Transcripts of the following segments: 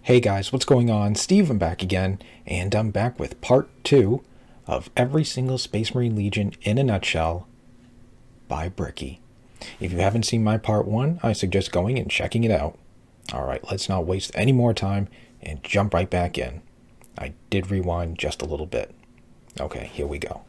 Hey guys, what's going on? Steve, I'm back again, and I'm back with part 2 of every single Space Marine Legion in a nutshell by Bricky. If you haven't seen my part 1, I suggest going and checking it out. Alright, let's not waste any more time and jump right back in. I did rewind just a little bit. Okay, here we go.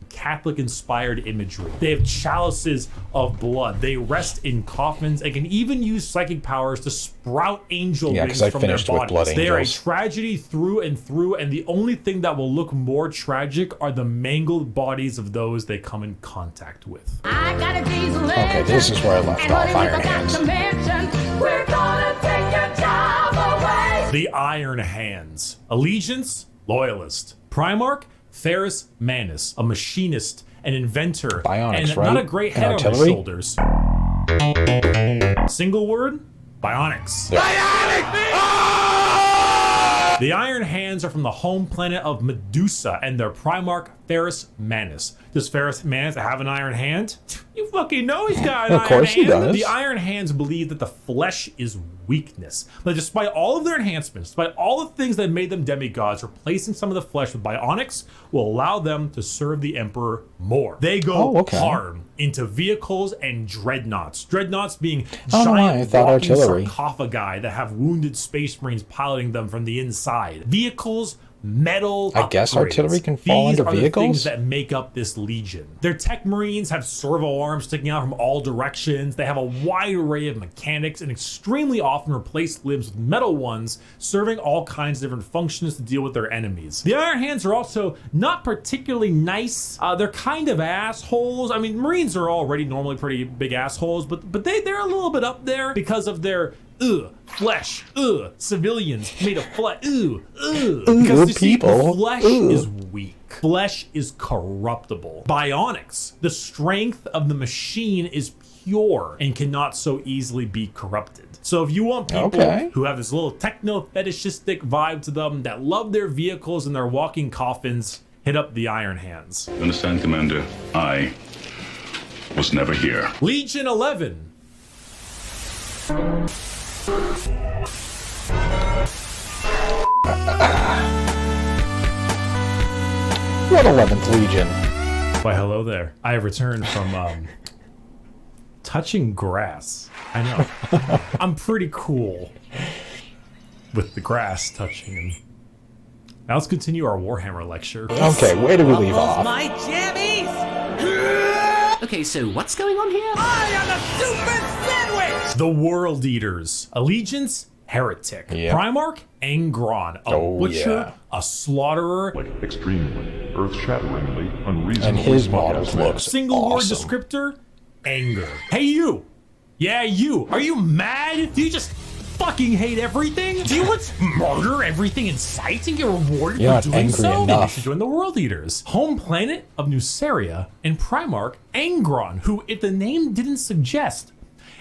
Catholic-inspired imagery. They have chalices of blood. They rest in coffins and can even use psychic powers to sprout angel wings from their bodies. They are a tragedy through and through, and the only thing that will look more tragic are the mangled bodies of those they come in contact with. Okay, this is where I left off, Iron Hands. We're gonna take your job away. The Iron Hands. Allegiance, loyalist. Primarch, Ferrus Manus, a machinist, an inventor, Bionics, and right? not a great head on his shoulders. Single word, bionics. The Iron Hands are from the home planet of Medusa and their Primarch, Ferrus Manus. Does Ferrus Manus have an iron hand? You fucking know he's got an iron hand. Of course he does. The Iron Hands believe that the flesh is weakness. But despite all of their enhancements, despite all the things that made them demigods, replacing some of the flesh with bionics will allow them to serve the Emperor more. They go hard into vehicles and dreadnoughts. Dreadnoughts being giant walking sarcophagi that have wounded space marines piloting them from the inside. Vehicles, metal I guess upgrades. Artillery can fall These under are the vehicles? things that make up this legion. Their tech marines have servo arms sticking out from all directions. They have a wide array of mechanics and extremely often replace limbs with metal ones, serving all kinds of different functions to deal with their enemies. The Iron Hands are also not particularly nice. They're kind of assholes. I mean, marines are already normally pretty big assholes, but they're a little bit up there because of their flesh, civilians made of flesh, because you see, the flesh is weak. Flesh is corruptible. Bionics, the strength of the machine is pure and cannot so easily be corrupted. So if you want people who have this little techno-fetishistic vibe to them, that love their vehicles and their walking coffins, hit up the Iron Hands. Understand, Commander, I was never here. Legion 11. What 11th Legion? Why, hello there. I have returned from touching grass. I know. I'm pretty cool with the grass touching. Now let's continue our Warhammer lecture. Okay, where do we leave off? My jammies! Okay, so what's going on here? I am a super sandwich! The World Eaters. Allegiance, heretic. Primarch, Angron, a butcher, a slaughterer. Like extremely, earth-shatteringly, unreasonably. And his models look Single word descriptor, anger. Hey you! Yeah, you! Are you mad? Do you just fucking hate everything? Do you want to murder everything in sight and get rewarded for doing so? Maybe you should join the World Eaters. Home planet of Nuceria and Primarch Angron, who, if the name didn't suggest,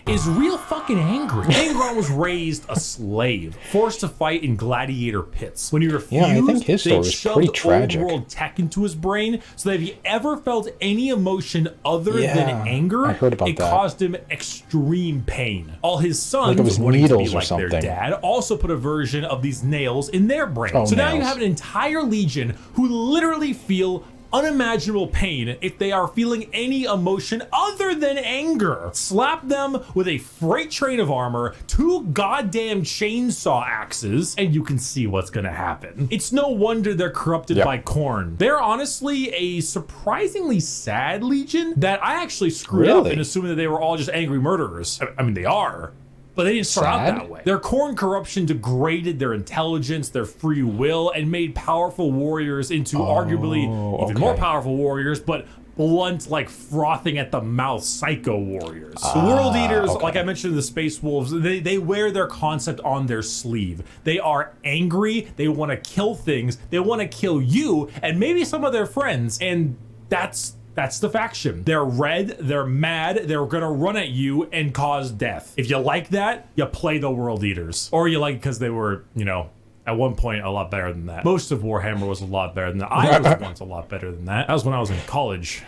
is real fucking angry. Angron was raised a slave, forced to fight in gladiator pits. When he refused, I think his story is pretty tragic. old world tech into his brain, so that if he ever felt any emotion other than anger, it caused him extreme pain. All his sons, wanting to be like their dad, also put a version of these nails in their brain. So now you have an entire legion who literally feel unimaginable pain if they are feeling any emotion other than anger. Slap them with a freight train of armor, 2 goddamn chainsaw axes, and you can see what's gonna happen. It's no wonder they're corrupted by corn. They're honestly a surprisingly sad legion that I actually screwed up in assuming that they were all just angry murderers. I mean, they are. But they didn't start out that way. Their corn corruption degraded their intelligence, their free will, and made powerful warriors into arguably even more powerful warriors, but blunt, like frothing at the mouth psycho warriors. The World Eaters, like I mentioned in the Space Wolves, they wear their concept on their sleeve. They are angry, they want to kill things, they want to kill you, and maybe some of their friends, and that's the faction. They're red, they're mad, they're gonna run at you and cause death. If you like that, you play the World Eaters. Or you like it because they were, you know, at one point a lot better than that. Most of Warhammer was a lot better than that. I was once a lot better than that. That was when I was in college.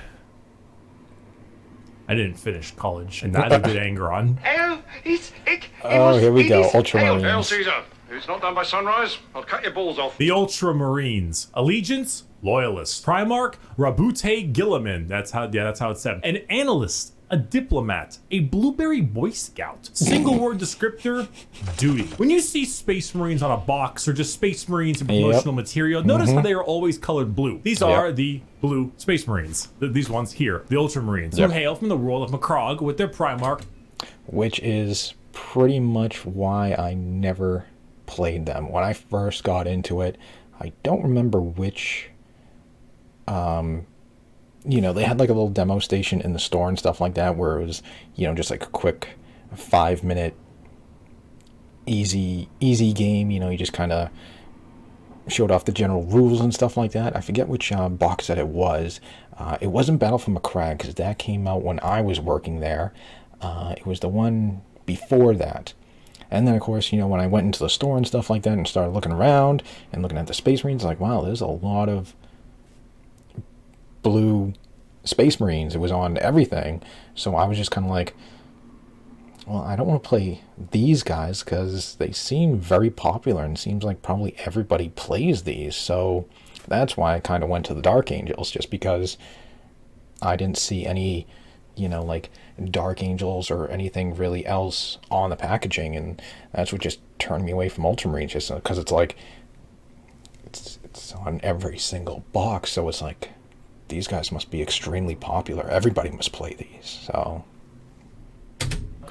I didn't finish college, and neither did Angron. Here we go. Ultramarines. Hail, Caesar. If it's not done by sunrise, I'll cut your balls off. The Ultramarines. Allegiance, Loyalist. Primarch, Rabute Gilliman. That's how it's said. An Analyst, a Diplomat, a Blueberry Boy Scout. Single word descriptor, duty. When you see Space Marines on a box or just Space Marines in promotional material, notice how they are always colored blue. These are the blue Space Marines. These ones here, the Ultramarines, who hail from the world of Macrogg with their Primarch. Which is pretty much why I never played them. When I first got into it, I don't remember which, they had like a little demo station in the store and stuff like that where it was, just like a quick 5-minute easy game. You just kind of showed off the general rules and stuff like that. I forget which box set it was. It wasn't Battle for Macragg because that came out when I was working there. It was the one before that. And then, of course, when I went into the store and stuff like that and started looking around and looking at the Space Marines, like, wow, there's a lot of blue Space Marines. It was on everything. So I was just kind of like, well, I don't want to play these guys because they seem very popular and it seems like probably everybody plays these. So that's why I kind of went to the Dark Angels, just because I didn't see any, like Dark Angels or anything really else on the packaging, and that's what just turned me away from Ultramarines, just because it's like it's on every single box, so it's like these guys must be extremely popular. Everybody must play these. So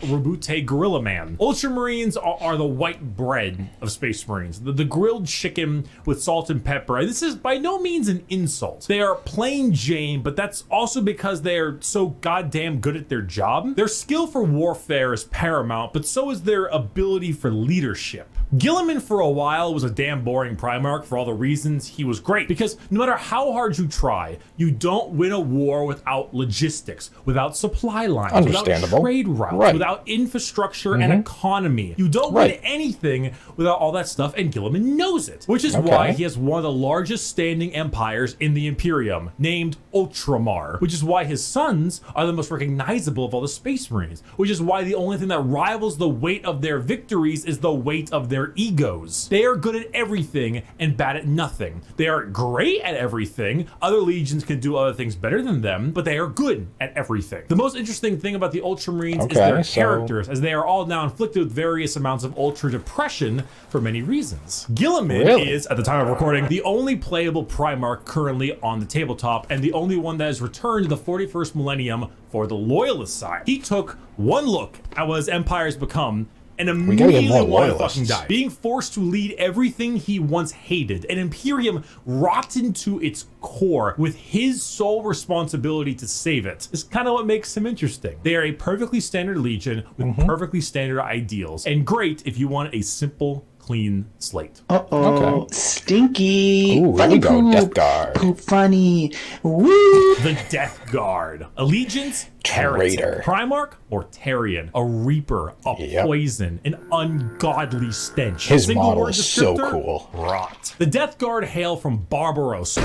Rabute Gorilla Man. Ultramarines are the white bread of Space Marines. The grilled chicken with salt and pepper. This is by no means an insult. They are plain Jane, but that's also because they are so goddamn good at their job. Their skill for warfare is paramount, but so is their ability for leadership. Gilliman for a while was a damn boring Primarch for all the reasons he was great, because no matter how hard you try, you don't win a war without logistics, without supply lines, without trade routes, without infrastructure and economy. You don't win anything without all that stuff, and Gilliman knows it, which is why he has one of the largest standing empires in the Imperium, named Ultramar, which is why his sons are the most recognizable of all the Space Marines, which is why the only thing that rivals the weight of their victories is the weight of their egos. They are good at everything and bad at nothing. They are great at everything. Other legions can do other things better than them, but they are good at everything. The most interesting thing about the Ultramarines is their characters, as they are all now inflicted with various amounts of ultra depression for many reasons. Gilliman is, at the time of recording, the only playable Primarch currently on the tabletop, and the only one that has returned to the 41st millennium for the Loyalist side. He took one look at what his empires become and immediately wanted to fucking die. Being forced to lead everything he once hated, an Imperium rotten to its core with his sole responsibility to save it, is kind of what makes him interesting. They are a perfectly standard legion with perfectly standard ideals, and great if you want a simple, clean slate. Stinky. Ooh, funny here we go. poop. Death Guard. Poop funny. Woo. The Death Guard. Allegiance, Traitor. Primarch, Mortarian. A Reaper, a Poison, an ungodly stench. His model is so cool. Rot. The Death Guard hail from Barbaros,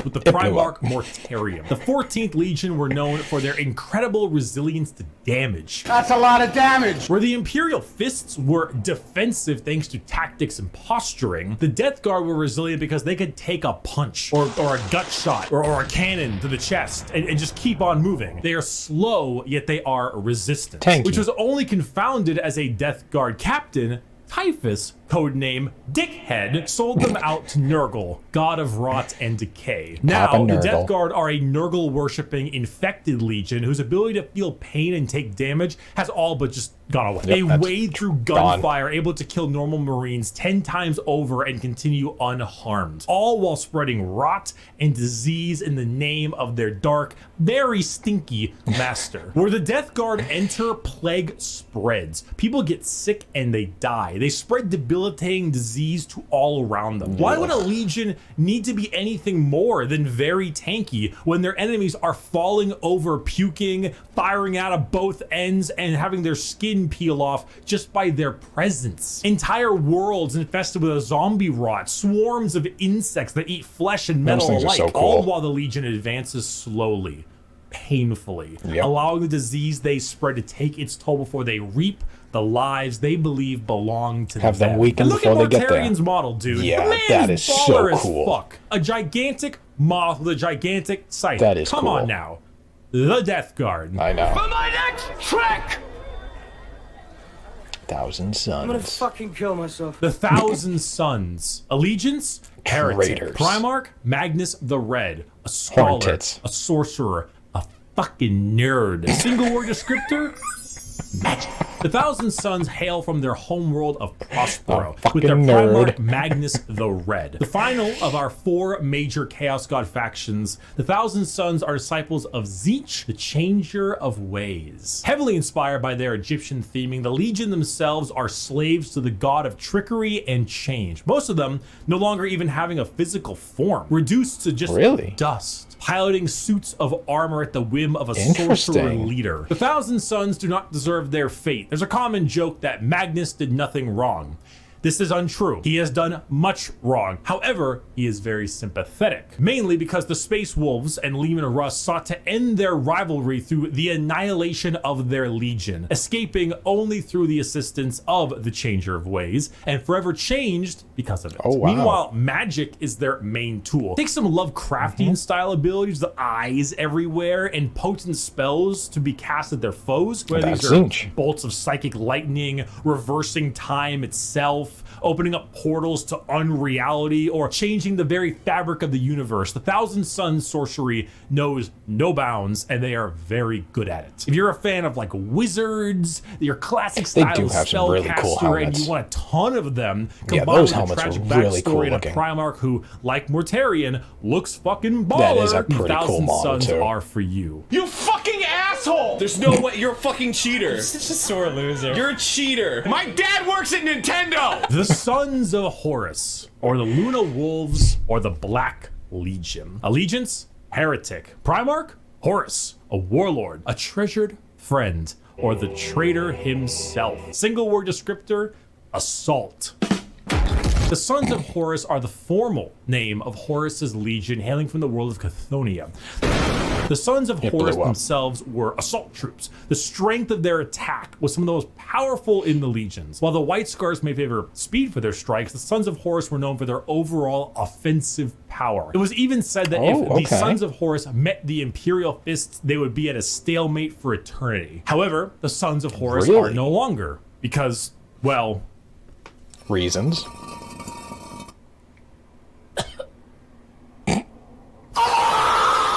with the Primarch Mortarian. The 14th Legion were known for their incredible resilience to damage. That's a lot of damage! Where the Imperial Fists were defensive thanks to tactics and posturing, the Death Guard were resilient because they could take a punch, or a gut shot, or a cannon to the chest, and just keep on moving. They are slow, yet they are resistant. Which was only confounded as a Death Guard captain, Typhus, codename Dickhead, sold them out to Nurgle, god of rot and decay. Now, the Death Guard are a Nurgle-worshipping infected legion whose ability to feel pain and take damage has all but just gone away. They wade through gunfire, able to kill normal Marines 10 times over and continue unharmed, all while spreading rot and disease in the name of their dark, very stinky master. Where the Death Guard enter, plague spreads. People get sick and they die. They spread debilitating disease to all around them. Why would a legion need to be anything more than very tanky when their enemies are falling over, puking, firing out of both ends, and having their skin peel off just by their presence? Entire worlds infested with a zombie rot, swarms of insects that eat flesh and metal alike, all while the legion advances slowly, painfully, allowing the disease they spread to take its toll before they reap the lives they believe belong to them. Have them weakened before they get there. Look at Mortarian's model, dude. Yeah, that is so cool. Fuck. A gigantic moth with a gigantic sight. That is Come cool. on now. The Death Guard. I know. For my next trick! 1,000 Suns. I'm gonna fucking kill myself. The 1,000 Suns. Allegiance, Heretic. Traitors. Primarch, Magnus the Red. A scholar, a sorcerer, a fucking nerd. Single word descriptor, magic. The 1,000 Suns hail from their homeworld of Prospero, with their Primarch Magnus the Red. The final of our 4 major Chaos God factions, the 1,000 Suns are disciples of Tzeentch, the Changer of Ways. Heavily inspired by their Egyptian theming, the Legion themselves are slaves to the god of trickery and change. Most of them no longer even having a physical form, reduced to just dust, piloting suits of armor at the whim of a sorcerer leader. The 1,000 Suns do not deserve their fate. There's a common joke that Magnus did nothing wrong. This is untrue. He has done much wrong. However, he is very sympathetic, mainly because the Space Wolves and Leman Russ sought to end their rivalry through the annihilation of their legion, escaping only through the assistance of the Changer of Ways, and forever changed because of it. Oh, wow. Meanwhile, magic is their main tool. Take some Lovecraftian style abilities, the eyes everywhere, and potent spells to be cast at their foes, whether these are bolts of psychic lightning, reversing time itself, opening up portals to unreality, or changing the very fabric of the universe. The 1,000 Suns sorcery knows no bounds, and they are very good at it. If you're a fan of like wizards, your classic style spellcaster, really cool, and you want a ton of them, combined with a tragic backstory and a Primarch who, like Mortarion, looks fucking baller, that is a pretty 1,000 cool model Suns too. are for you. You fucking asshole! There's no way. You're a fucking cheater. You're such a sore loser. You're a cheater. My dad works at Nintendo! The Sons of Horus, or the Luna Wolves, or the Black Legion. Allegiance, Heretic. Primarch, Horus, a warlord, a treasured friend, or the traitor himself. Single word descriptor, assault. The Sons of Horus are the formal name of Horus's legion, hailing from the world of Chthoniya. The Sons of Horus themselves were assault troops. The strength of their attack was some of the most powerful in the legions. While the White Scars may favor speed for their strikes, the Sons of Horus were known for their overall offensive power. It was even said that if the Sons of Horus met the Imperial Fists, they would be at a stalemate for eternity. However, the Sons of Horus are no longer, because, well... reasons.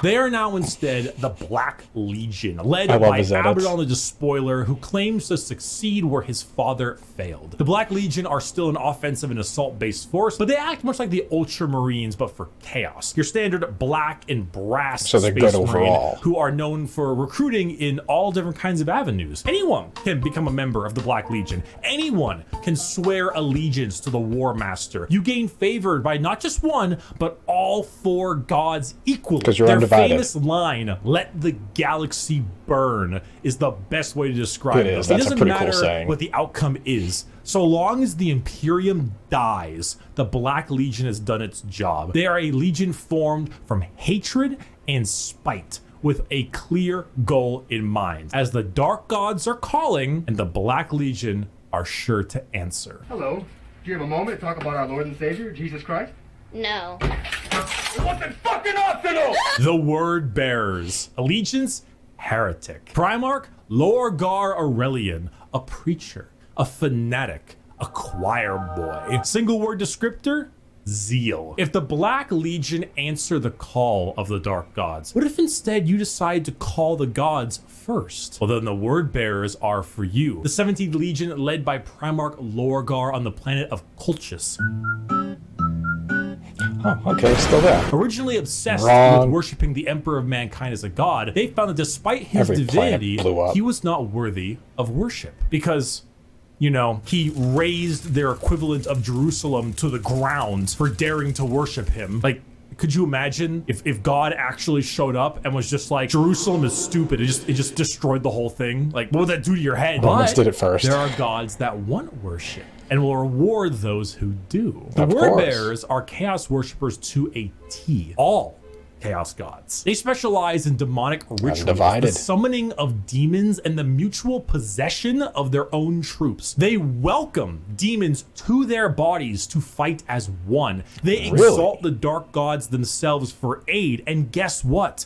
They are now instead the Black Legion, led by Abaddon the Despoiler, who claims to succeed where his father failed. The Black Legion are still an offensive and assault-based force, but they act much like the Ultramarines, but for chaos. Your standard black and brass Space Marine, who are known for recruiting in all different kinds of avenues. Anyone can become a member of the Black Legion. Anyone can swear allegiance to the War Master. You gain favored by not just one, but all 4 gods equally. Because you're Their famous line, "Let the galaxy burn," is the best way to describe it. It doesn't matter what the outcome is. So long as the Imperium dies, the Black Legion has done its job. They are a legion formed from hatred and spite, with a clear goal in mind. As the Dark Gods are calling, and the Black Legion are sure to answer. Hello. Do you have a moment to talk about our Lord and Savior, Jesus Christ? No. It wasn't fucking optional! The Word Bearers. Allegiance, Heretic. Primarch, Lorgar Aurelian, a preacher, a fanatic, a choir boy. Single word descriptor, zeal. If the Black Legion answer the call of the Dark Gods, what if instead you decide to call the gods first? Well, then the Word Bearers are for you. The 17th Legion, led by Primarch Lorgar on the planet of Colchis. Oh, okay, still there. Originally obsessed with worshipping the Emperor of Mankind as a god, they found that despite his divinity, he was not worthy of worship. Because, you know, he razed their equivalent of Jerusalem to the ground for daring to worship him. Like, could you imagine if God actually showed up and was just like, Jerusalem is stupid, it just destroyed the whole thing? Like, what would that do to your head? Romans did it first. There are gods that want worship and will reward those who do. The Word Bearers are chaos worshippers to a T. All Chaos Gods. They specialize in demonic rituals, the summoning of demons, and the mutual possession of their own troops. They welcome demons to their bodies to fight as one. They exalt the dark gods themselves for aid, and guess what?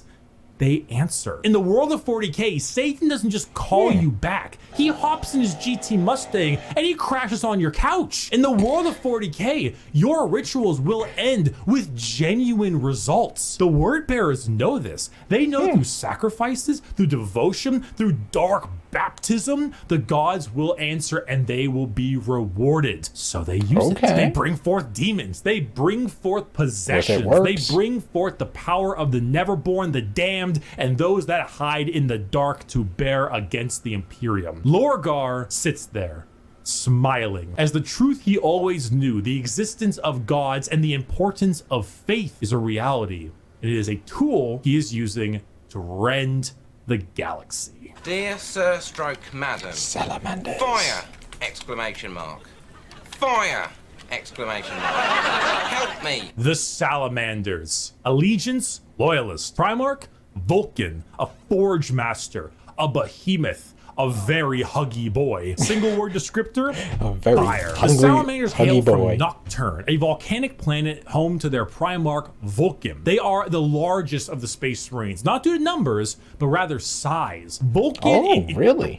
They answer. In the world of 40K, Satan doesn't just call you back. He hops in his GT Mustang and he crashes on your couch. In the world of 40K, your rituals will end with genuine results. The word bearers know this. They know through sacrifices, through devotion, through dark baptism, the gods will answer and they will be rewarded. So they use it. They bring forth demons. They bring forth possessions. They bring forth the power of the neverborn, the damned, and those that hide in the dark to bear against the Imperium. Lorgar sits there, smiling, as the truth he always knew, the existence of gods and the importance of faith is a reality. It is a tool he is using to rend the galaxy. Dear Sir Stroke Madam. Salamanders. Fire! Exclamation mark. Fire! Exclamation mark. Help me. The Salamanders. Allegiance, Loyalist. Primarch, Vulcan. A Forge Master. A Behemoth. A very huggy boy. Single word descriptor, fire. The Salamanders hail from Nocturne, a volcanic planet home to their Primarch Vulcan. They are the largest of the Space Marines, not due to numbers, but rather size. Vulcan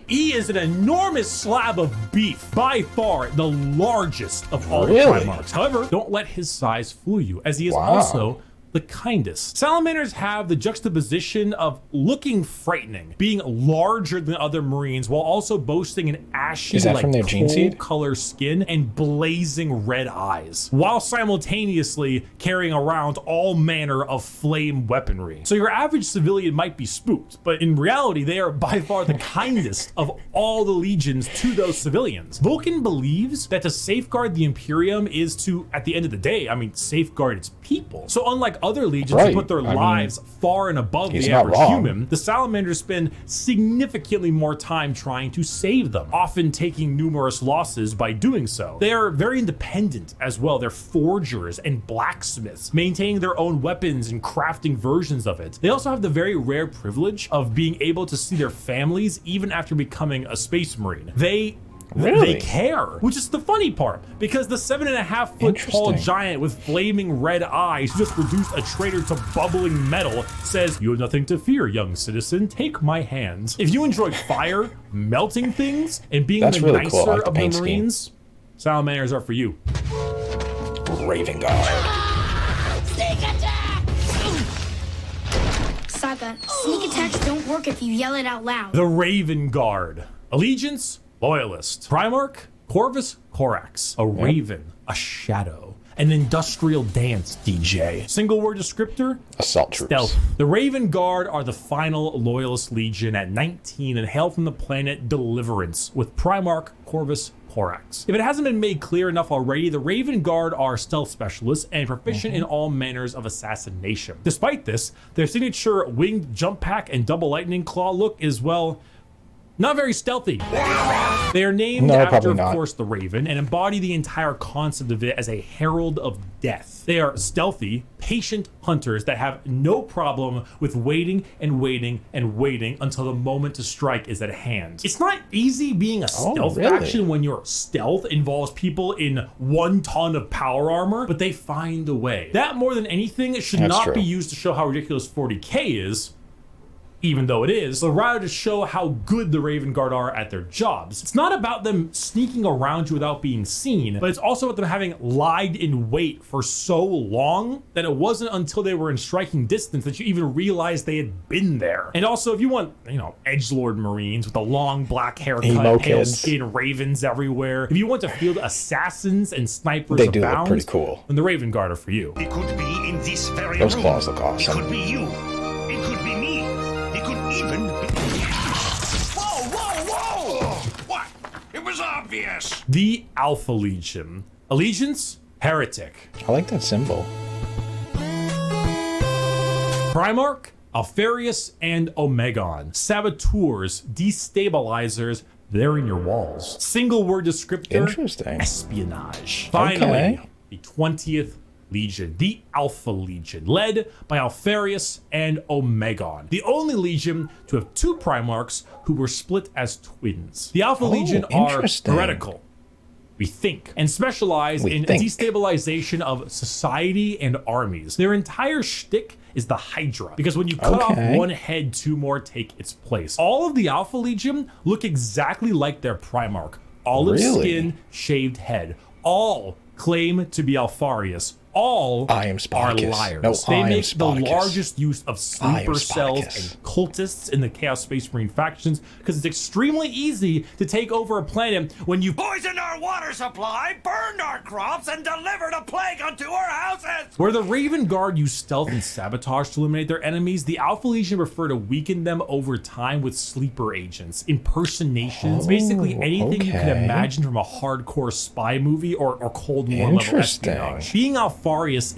he is an enormous slab of beef, by far the largest of all the Primarchs. However, don't let his size fool you, as he is also the kindest. Salamanders have the juxtaposition of looking frightening, being larger than other Marines, while also boasting an ashy, coal color skin and blazing red eyes, while simultaneously carrying around all manner of flame weaponry. So your average civilian might be spooked, but in reality, they are by far the kindest of all the legions to those civilians. Vulcan believes that to safeguard the Imperium is to, at the end of the day, safeguard its people. So unlike other legions who put their lives far and above the average human, the Salamanders spend significantly more time trying to save them, often taking numerous losses by doing so. They are very independent as well. They're forgers and blacksmiths, maintaining their own weapons and crafting versions of it. They also have the very rare privilege of being able to see their families even after becoming a Space Marine. They care, which is the funny part, because the 7.5 foot tall giant with flaming red eyes who just reduced a traitor to bubbling metal says, "You have nothing to fear, young citizen. Take my hand." If you enjoy fire, melting things, and being the nicer of the Marines, Salamanders are for you. Raven Guard. Sneak attack! Saga, sneak attacks don't work if you yell it out loud. The Raven Guard. Allegiance, Loyalist. Primarch, Corvus Corax. A raven, a shadow. An industrial dance DJ. Single word descriptor, assault troops. Stealth. The Raven Guard are the final Loyalist Legion at 19 and hail from the planet Deliverance with Primarch Corvus Corax. If it hasn't been made clear enough already, the Raven Guard are stealth specialists and proficient in all manners of assassination. Despite this, their signature winged jump pack and double lightning claw look is, well, not very stealthy. They are named after, of course, the Raven and embody the entire concept of it as a herald of death. They are stealthy, patient hunters that have no problem with waiting and waiting and waiting until the moment to strike is at hand. It's not easy being a stealth faction when your stealth involves people in 1 ton of power armor, but they find a way. That, more than anything, should not be used to show how ridiculous 40K is, even though it is, but rather to show how good the Raven Guard are at their jobs. It's not about them sneaking around you without being seen, but it's also about them having lied in wait for so long that it wasn't until they were in striking distance that you even realized they had been there. And also, if you want, edgelord Marines with the long black haircut, pale skin, ravens everywhere, if you want to field assassins and snipers they do look pretty cool, then the Raven Guard are for you. It could be in this very Those room. claws look awesome. It could be you. It could be me. Even whoa! What? It was obvious. The Alpha Legion. Allegiance, Heretic. I like that symbol. Primarch, Alfarius, and Omegon. Saboteurs, destabilizers, they're in your walls. Single word descriptor, interesting. Espionage. Finally, the 20th Legion, the Alpha Legion, led by Alfarius and Omegon, the only Legion to have 2 Primarchs who were split as twins. The Alpha Legion are heretical, we think, and specialize in destabilization of society and armies. Their entire shtick is the Hydra, because when you cut off one head, 2 more take its place. All of the Alpha Legion look exactly like their Primarch. Olive skin, shaved head. All claim to be Alfarius. All are liars. They make the largest use of sleeper cells and cultists in the Chaos Space Marine factions because it's extremely easy to take over a planet when you poisoned our water supply, burned our crops, and delivered a plague unto our houses. Where the Raven Guard use stealth and sabotage to eliminate their enemies, the Alpha Legion prefer to weaken them over time with sleeper agents, impersonations, basically anything you can imagine from a hardcore spy movie or Cold War level espionage. Being Alfarius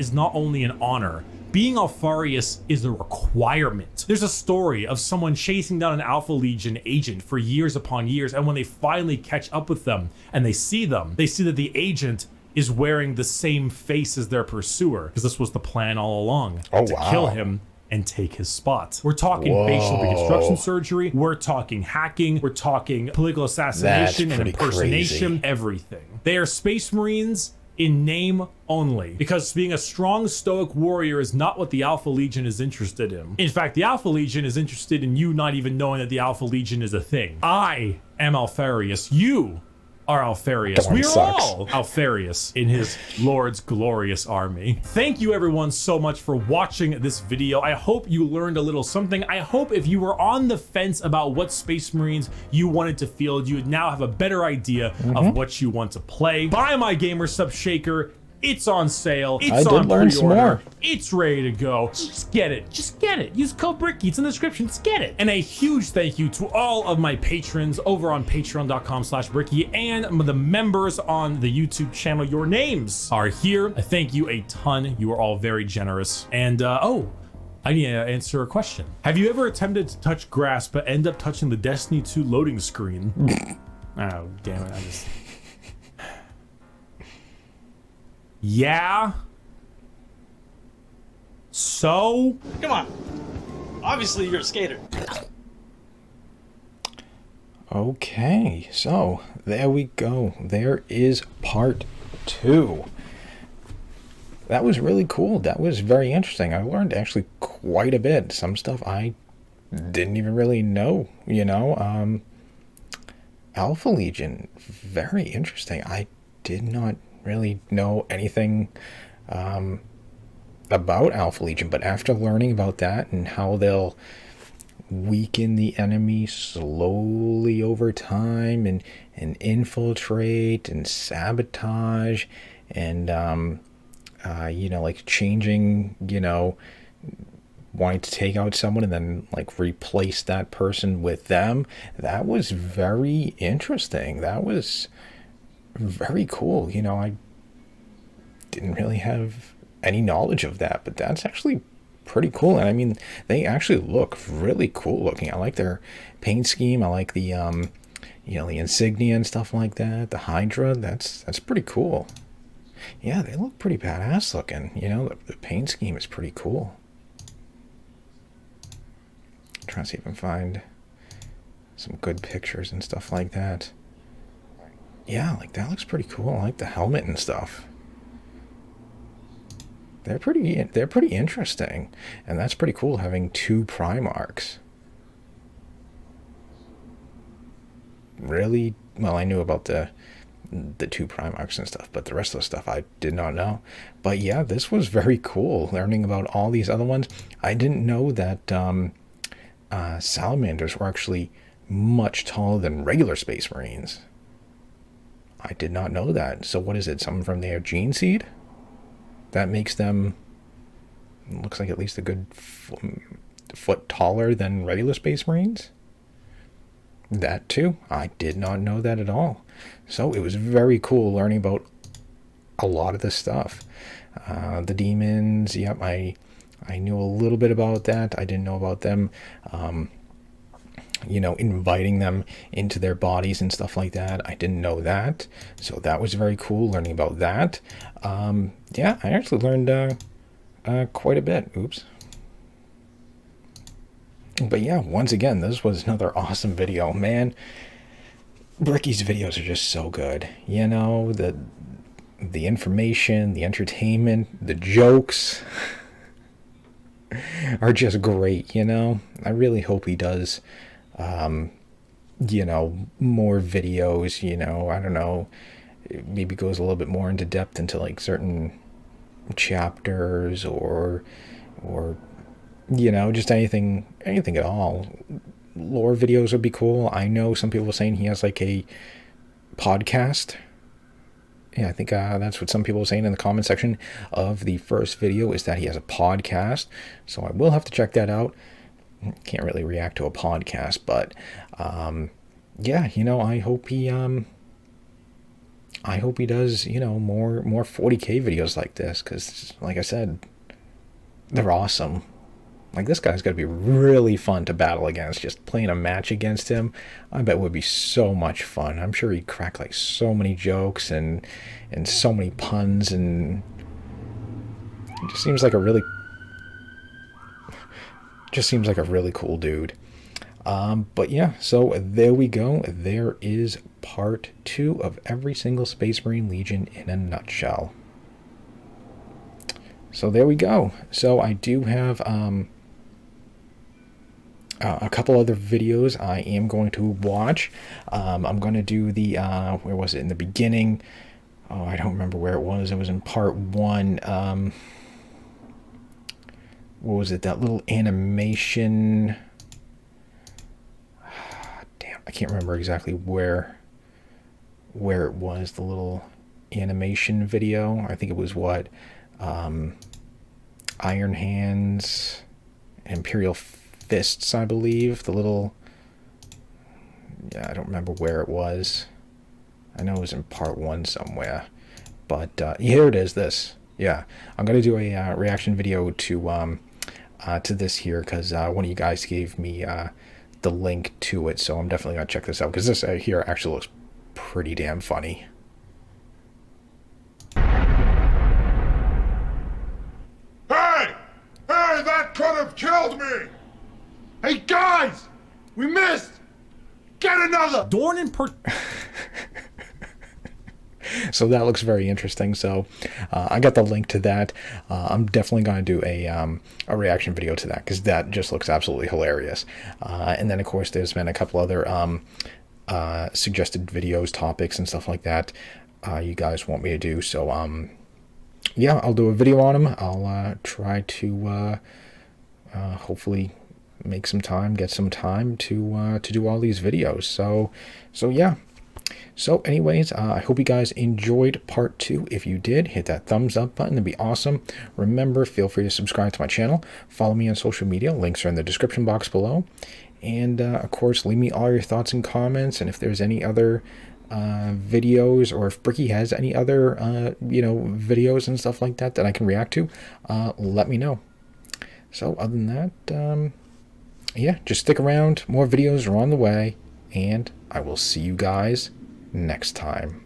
is not only an honor, being Alfarius is a requirement. There's a story of someone chasing down an Alpha Legion agent for years upon years, and when they finally catch up with them and they see that the agent is wearing the same face as their pursuer, because this was the plan all along, to kill him and take his spot. We're talking facial reconstruction surgery, we're talking hacking, we're talking political assassination and impersonation, everything. They are Space Marines in name only, because being a strong stoic warrior is not what the Alpha Legion is interested in. In fact, the Alpha Legion is interested in you not even knowing that the Alpha Legion is a thing. I am Alfarius. You are Alfarius. We are all Alfarius in his Lord's glorious army. Thank you everyone so much for watching this video. I hope you learned a little something. I hope if you were on the fence about what Space Marines you wanted to field, you would now have a better idea of what you want to play. Buy my Gamer Sub Shaker. It's on sale. It's on pre-order. It's ready to go. Just get it. Just get it. Use code Bricky. It's in the description. Just get it. And a huge thank you to all of my patrons over on patreon.com/Bricky and the members on the YouTube channel. Your names are here. I thank you a ton. You are all very generous. And I need to answer a question. Have you ever attempted to touch grass but end up touching the Destiny 2 loading screen? Oh, damn it. Yeah. So? Come on. Obviously, you're a skater. Okay, so there we go. There is part 2. That was really cool. That was very interesting. I learned actually quite a bit. Some stuff I didn't even really know, you know. Alpha Legion, very interesting. I did not really know anything about Alpha Legion, but after learning about that and how they'll weaken the enemy slowly over time and infiltrate and sabotage and you know, like changing, you know, wanting to take out someone and then like replace that person with them, that was very interesting. That was very cool. You know, I didn't really have any knowledge of that, but that's actually pretty cool. And I mean, they actually look really cool looking. I like their paint scheme. I like the you know, the insignia and stuff like that. The Hydra, that's pretty cool. Yeah, they look pretty badass looking. You know, the paint scheme is pretty cool. I'm trying to see if I can find some good pictures and stuff like that. Yeah, like that looks pretty cool. I like the helmet and stuff. They're pretty interesting, and that's pretty cool having 2 Primarchs. Really, well, I knew about the 2 Primarchs and stuff, but the rest of the stuff I did not know. But yeah, this was very cool learning about all these other ones. I didn't know that Salamanders were actually much taller than regular Space Marines. I did not know that. So what is it? Something from their gene seed? That makes them, looks like at least a good foot taller than regular Space Marines? That too? I did not know that at all. So it was very cool learning about a lot of this stuff. The demons, yep, I knew a little bit about that. I didn't know about them. you know, inviting them into their bodies and stuff like that. I didn't know that, so that was very cool learning about that. Yeah, I actually learned quite a bit. Oops. But yeah, once again, this was another awesome video, man. Bricky's videos are just so good. You know, the information, the entertainment, the jokes are just great, you know. I really hope he does, you know, more videos, you know. I don't know, maybe goes a little bit more into depth into like certain chapters or you know, just anything at all. Lore videos would be cool. I know some people were saying he has like a podcast. Yeah, I think that's what some people were saying in the comment section of the first video, is that he has a podcast. So I will have to check that out. Can't really react to a podcast, but yeah, you know, I hope he does, you know, more 40K videos like this, because like I said, they're awesome. Like, this guy's got to be really fun to battle against. Just playing a match against him, I bet would be so much fun. I'm sure he'd crack like so many jokes and so many puns, and it just seems like a really cool dude. But yeah, so there we go. There is part 2 of every single Space Marine Legion in a nutshell. So there we go. So I do have a couple other videos I am going to watch. I'm going to do the, where was it in the beginning? Oh, I don't remember where it was. It was in part 1. What was it? That little animation. Damn, I can't remember exactly where it was. The little animation video. I think it was what? Iron Hands, Imperial Fists, I believe. The little, yeah, I don't remember where it was. I know it was in part 1 somewhere, but here it is. This, yeah, I'm gonna do a reaction video to this here, because one of you guys gave me the link to it, so I'm definitely gonna check this out, because this here actually looks pretty damn funny. Hey, that could have killed me. Hey guys, we missed! Get another! Dorn and So that looks very interesting. So I got the link to that. I'm definitely going to do a reaction video to that, because that just looks absolutely hilarious. And then of course there's been a couple other suggested videos, topics and stuff like that you guys want me to do. So yeah, I'll do a video on them. I'll try to hopefully make some time, get some time to do all these videos. So yeah. So anyways, I hope you guys enjoyed part 2. If you did, hit that thumbs up button. It'd be awesome. Remember, feel free to subscribe to my channel. Follow me on social media. Links are in the description box below. And of course, leave me all your thoughts and comments. And if there's any other videos, or if Bricky has any other you know, videos and stuff like that I can react to, let me know. So other than that, yeah, just stick around. More videos are on the way, and I will see you guys next time.